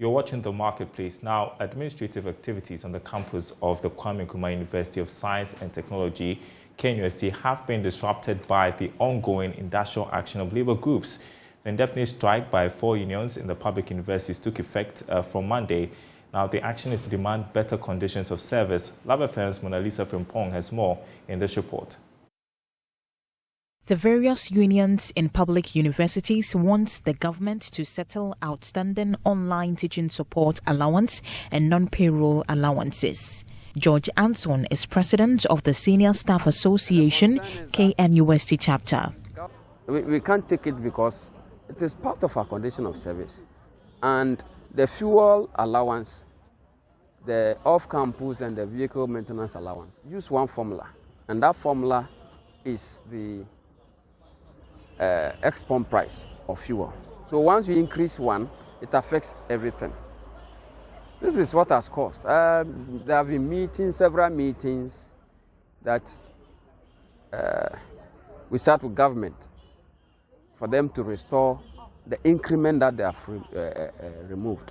You're watching The Marketplace. Now, administrative activities on the campus of the Kwame Nkrumah University of Science and Technology, KNUST, have been disrupted by the ongoing industrial action of labor groups. The indefinite strike by 4 unions in the public universities took effect from Monday. Now, the action is to demand better conditions of service. Lab FM's Mona Lisa Frimpong has more in this report. The various unions in public universities want the government to settle outstanding online teaching support allowance and non-payroll allowances. George Anson is president of the Senior Staff Association, KNUST chapter. We can't take it because it is part of our condition of service. And the fuel allowance, the off-campus and the vehicle maintenance allowance use one formula. And that formula is the ex-pump price of fuel. So once you increase one, it affects everything. This is what has caused. There have been meetings, several meetings that we start with government for them to restore the increment that they have removed.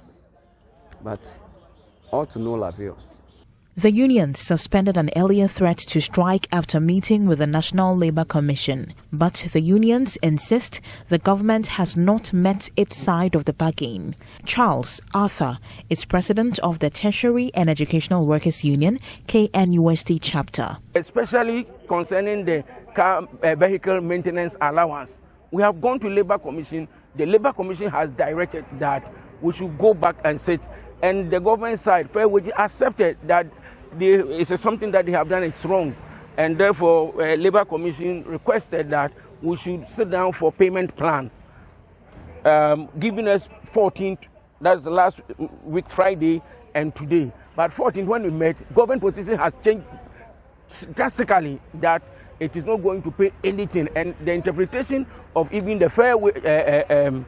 But all to no avail. The unions suspended an earlier threat to strike after meeting with the National Labour Commission. But the unions insist the government has not met its side of the bargain. Charles Arthur is president of the Tertiary and Educational Workers Union, KNUST chapter. Especially concerning the car vehicle maintenance allowance. We have gone to Labour Commission. The Labour Commission has directed that we should go back and sit. And the government side, Fair Wage, accepted that it's something that they have done, it's wrong. And therefore, Labour Commission requested that we should sit down for payment plan. Giving us 14th, that's the last week, Friday, and today. But 14th, when we met, government position has changed drastically that it is not going to pay anything. And the interpretation of even the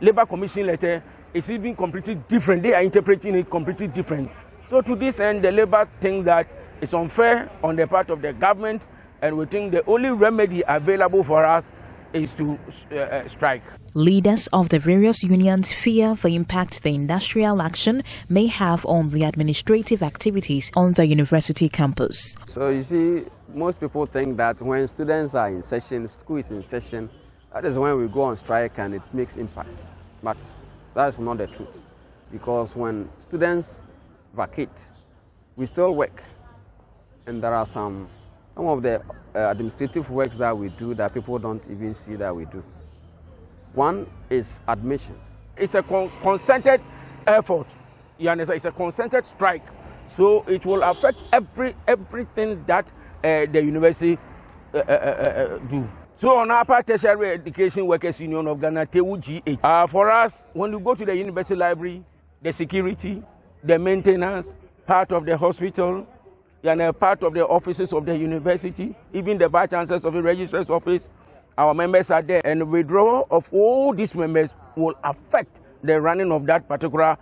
Labour Commission letter is even completely different. They are interpreting it completely different. So to this end, the Labour think that it's unfair on the part of the government, and we think the only remedy available for us is to strike. Leaders of the various unions fear the impact the industrial action may have on the administrative activities on the university campus. So you see, most people think that when students are in session, school is in session, that is when we go on strike and it makes impact. But that is not the truth, because when students vacate, we still work, and there are some of the administrative works that we do that people don't even see that we do. One is admissions. It's a concerted effort. You understand? It's a concerted strike, so it will affect everything that the university do. So on our part, Tertiary Education Workers Union of Ghana, TUGH, for us, when you go to the university library, the security, the maintenance, part of the hospital, and part of the offices of the university, even the vice chancellors of the registrar's office, our members are there. And the withdrawal of all these members will affect the running of that particular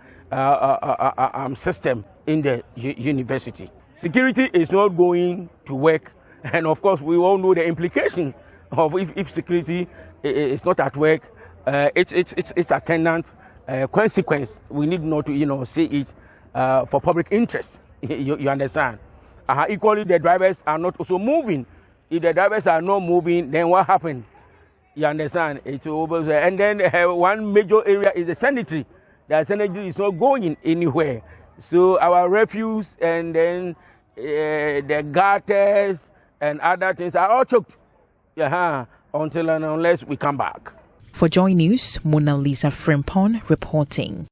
system in the university. Security is not going to work, and of course, we all know the implications of if security is not at work, its attendant consequence. We need not to see it for public interest. You understand? Equally, the drivers are not also moving. If the drivers are not moving, then what happened? You understand? It's over. And then one major area is the sanitary. The sanitary is not going anywhere. So our refuse and then the gutters and other things are all choked. Until and unless we come back. For JoyNews, Mona Lisa Frimpong reporting.